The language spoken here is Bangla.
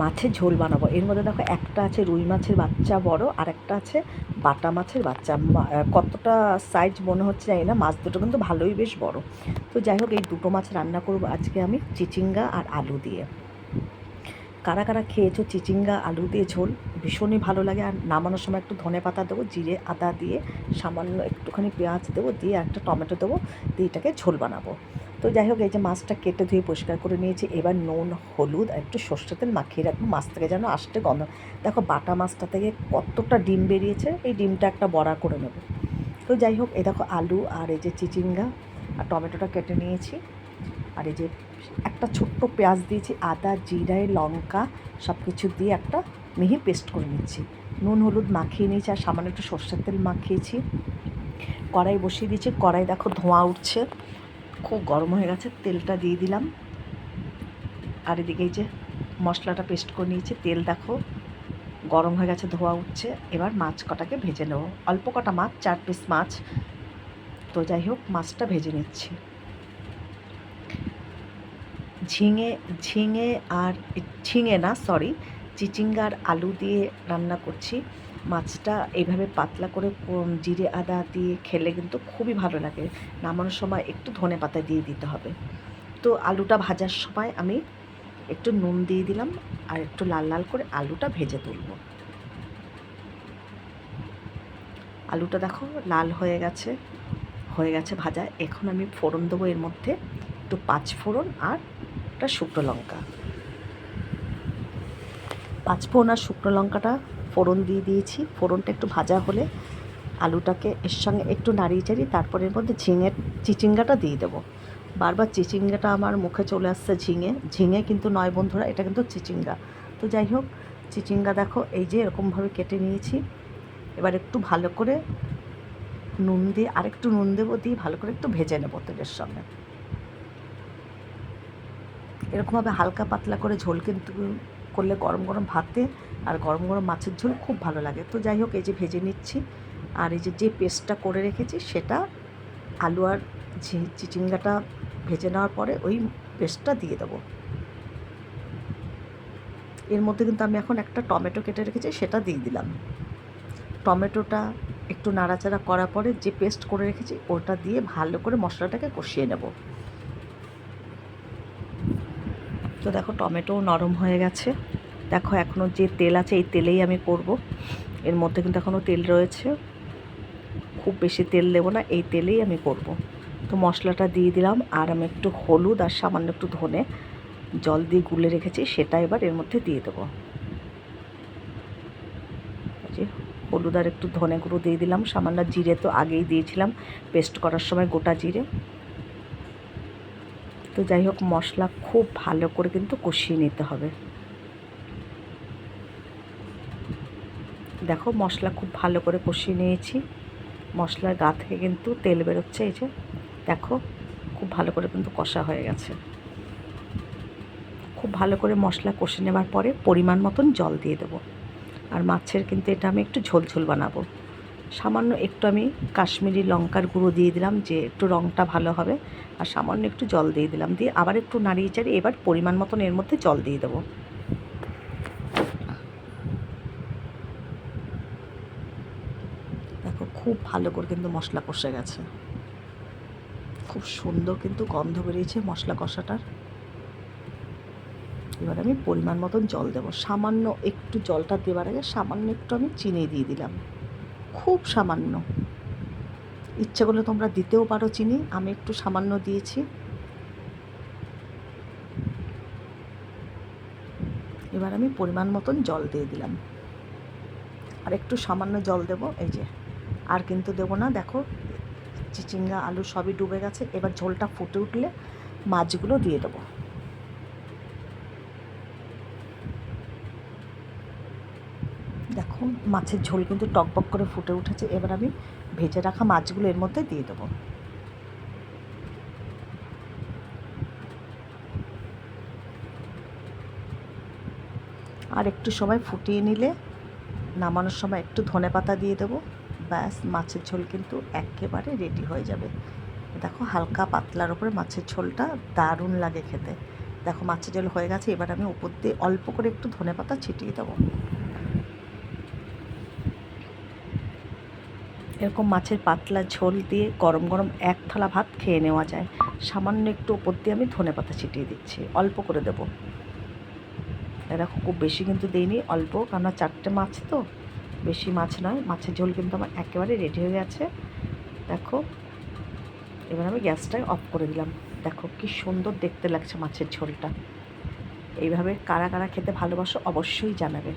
মাছের ঝোল বানাবো। এর মধ্যে দেখো একটা আছে রুই মাছের বাচ্চা বড়, আর একটা আছে বাটা মাছের বাচ্চা। কতটা সাইজ মনে হচ্ছে জানি না, মাছ দুটো কিন্তু ভালোই বেশ বড়। তো যাই হোক, এই দুটো মাছ রান্না করবো আজকে আমি চিচিঙ্গা আর আলু দিয়ে। কারা কারা খেয়েছো চিচিঙ্গা আলু দিয়ে ঝোল? ভীষণই ভালো লাগে। আর নামানোর সময় একটু ধনেপাতা দেবো, জিরে আদা দিয়ে, সামান্য একটুখানি পেঁয়াজ দেবো, দিয়ে একটা টমেটো দেবো, দিয়ে এটাকে ঝোল বানাবো। তো যাই হোক, এই যে মাছটা কেটে ধুয়ে পরিষ্কার করে নিয়েছি। এবার নুন, হলুদ আর একটু সর্ষের তেল মাখিয়ে রাখবো, মাছ থেকে যেন আসতে গন্ধ। দেখো বাটা মাছটা থেকে কতটা ডিম বেরিয়েছে, এই ডিমটা একটা বড়া করে নেবো। তো যাই হোক, এই দেখো আলু আর এই যে চিচিঙ্গা আর টমেটোটা কেটে নিয়েছি। আর এই যে একটা ছোট্ট পেঁয়াজ দিয়েছি, আদা জিরে লঙ্কা সব কিছু দিয়ে একটা মিহি পেস্ট করে নিচ্ছি। নুন হলুদ মাখিয়ে নিয়েছি, আর সামান্য একটু সর্ষের তেল মাখিয়েছি। কড়াই বসিয়ে দিয়েছি, কড়াই দেখো ধোঁয়া উঠছে, খুব গরম হয়ে গেছে। তেলটা দিয়ে দিলাম। আর এদিকে এই যে মশলাটা পেস্ট করে নিয়েছি, তেল দেখো গরম হয়ে গেছে, ধোঁয়া উঠছে। এবার মাছ কটাকে ভেজে নেবো, অল্প কটা মাছ, 4 পিস মাছ। তো যাই হোক, মাছটা ভেজে নিচ্ছি। ঝিঙে ঝিঙে আর ঝিঙে না, সরি, চিচিঙ্গা আর আলু দিয়ে রান্না করছি। মাছটা এইভাবে পাতলা করে জিরে আদা দিয়ে খেলে কিন্তু খুবই ভালো লাগে। নামানোর সময় একটু ধনেপাতা দিয়ে দিতে হবে। তো আলুটা ভাজার সময় আমি একটু নুন দিয়ে দিলাম, আর একটু লাল লাল করে আলুটা ভেজে তুলব। আলুটা দেখো লাল হয়ে গেছে ভাজা। এখন আমি ফোড়ন দেবো, এর মধ্যে একটু 5 ফোড়ন আর একটা শুকনো লঙ্কা। 5 ফোড়ন আর শুকনো লঙ্কাটা ফোড়ন দিয়ে দিয়েছি। ফোড়নটা একটু ভাজা হলে আলুটাকে এর সঙ্গে একটু নাড়িয়ে চাড়িয়ে তারপরে এর মধ্যে চিচিঙ্গাটা দিয়ে দেবো। বারবার চিচিঙ্গাটা আমার মুখে চলে আসছে, ঝিঙে কিন্তু নয় বন্ধুরা, এটা কিন্তু চিচিঙ্গা। তো যাই হোক, চিচিঙ্গা দেখো এই যে এরকমভাবে কেটে নিয়েছি। এবার একটু ভালো করে নুন দিয়ে, আরেকটু নুন দেবো, দিয়ে ভালো করে একটু ভেজে নেবো তেলের সঙ্গে। এরকমভাবে হালকা পাতলা করে ঝোল কিন্তু করলে গরম গরম ভাতে আর গরম গরম মাছের ঝোল খুব ভালো লাগে। তো যাই হোক, এই যে ভেজে নিচ্ছি। আর এই যে পেস্টটা করে রেখেছি, সেটা আলু আর চিচিঙ্গাটা ভেজে নেওয়ার পরে ওই পেস্টটা দিয়ে দেবো। এর মধ্যে কিন্তু আমি এখন একটা টমেটো কেটে রেখেছি, সেটা দিয়ে দিলাম। টমেটোটা একটু নাড়াচাড়া করার পরে যে পেস্ট করে রেখেছি ওটা দিয়ে ভালো করে মশলাটাকে কষিয়ে নেব। তো দেখো টমেটো নরম হয়ে গেছে। দেখো এখনও যে তেল আছে এই তেলেই আমি করব। এর মধ্যে কিন্তু এখনও তেল রয়েছে, খুব বেশি তেল দেবো না, এই তেলেই আমি করব। তো মশলাটা দিয়ে দিলাম, আর আমি একটু হলুদ আর সামান্য একটু ধনে জল দিয়ে গুলে রেখেছি, সেটা এবার এর মধ্যে দিয়ে দেবো। যে হলুদ আর একটু ধনে গুঁড়ো দিয়ে দিলাম, সামান্য জিরে তো আগেই দিয়েছিলাম পেস্ট করার সময়, গোটা জিরে। তো যাই হোক, মশলা খুব ভালো করে কিন্তু কষিয়ে নিতে হবে। দেখো মশলা খুব ভালো করে কষিয়ে নিয়েছি, মশলার গা থেকে কিন্তু তেল বেরোচ্ছে। এই যে দেখো খুব ভালো করে কিন্তু কষা হয়ে গেছে। খুব ভালো করে মশলা কষে নেবার পরে পরিমাণ মতন জল দিয়ে দেবো। আর মাছের কিন্তু এটা আমি একটু ঝোল ঝোল বানাবো। সামান্য একটু আমি কাশ্মীরি লঙ্কার গুঁড়ো দিয়ে দিলাম, যে একটু রঙটা ভালো হবে। আর সামান্য একটু জল দিয়ে দিলাম, দিয়ে আবার একটু নাড়িয়ে চাড়িয়ে এবার পরিমাণ মতন এর মধ্যে জল দিয়ে দেবো। দেখো খুব ভালো করে কিন্তু মশলা কষে গেছে, খুব সুন্দর কিন্তু গন্ধ বেরিয়েছে মশলা কষাটার। এবার আমি পরিমাণ মতন জল দেবো। সামান্য একটু জলটা দেওয়ার আগে সামান্য একটু আমি চিনি দিয়ে দিলাম, খুব সামান্য। ইচ্ছে করলে তোমরা দিতেও পারো চিনি, আমি একটু সামান্য দিয়েছি। এবার আমি পরিমাণ মতন জল দিয়ে দিলাম, আর একটু সামান্য জল দেবো। এই যে আর কিন্তু দেবো না। দেখো চিচিঙ্গা আলু সবই ডুবে গেছে। এবার ঝোলটা ফুটে উঠলে মাছগুলো দিয়ে দেবো। দেখুন মাছের ঝোল কিন্তু টকবক করে ফুটে উঠেছে। এবার আমি ভেজে রাখা মাছগুলো এর মধ্যে দিয়ে দেবো। আর একটু সময় ফুটিয়ে নিলে নামানোর সময় একটু ধনেপাতা দিয়ে দেবো। ব্যাস, মাছের ঝোল কিন্তু একেবারে রেডি হয়ে যাবে। দেখো হালকা পাতলার উপরে মাছের ঝোলটা দারুণ লাগে খেতে। দেখো মাছের ঝোল হয়ে গেছে, এবার আমি উপর দিয়ে অল্প করে একটু ধনেপাতা ছিটিয়ে দেবো। এরকম মাছের পাতলা ঝোল দিয়ে গরম গরম এক থালা ভাত খেয়ে নেওয়া যায়। সামান্য একটু উপর দিয়ে আমি ধনেপাতা ছিটিয়ে দিচ্ছি, অল্প করে দেবো। দেখো খুব বেশি কিন্তু দিইনি, অল্প, কেননা 4টে মাছ তো, বেশি মাছ নয়। মাছের ঝোল কিন্তু আমার একেবারে রেডি হয়ে গেছে। দেখো এবার আমি গ্যাসটাই অফ করে দিলাম। দেখো কি সুন্দর দেখতে লাগছে মাছের ঝোলটা। এইভাবে কারা কারা খেতে ভালোবাসো অবশ্যই জানাবে।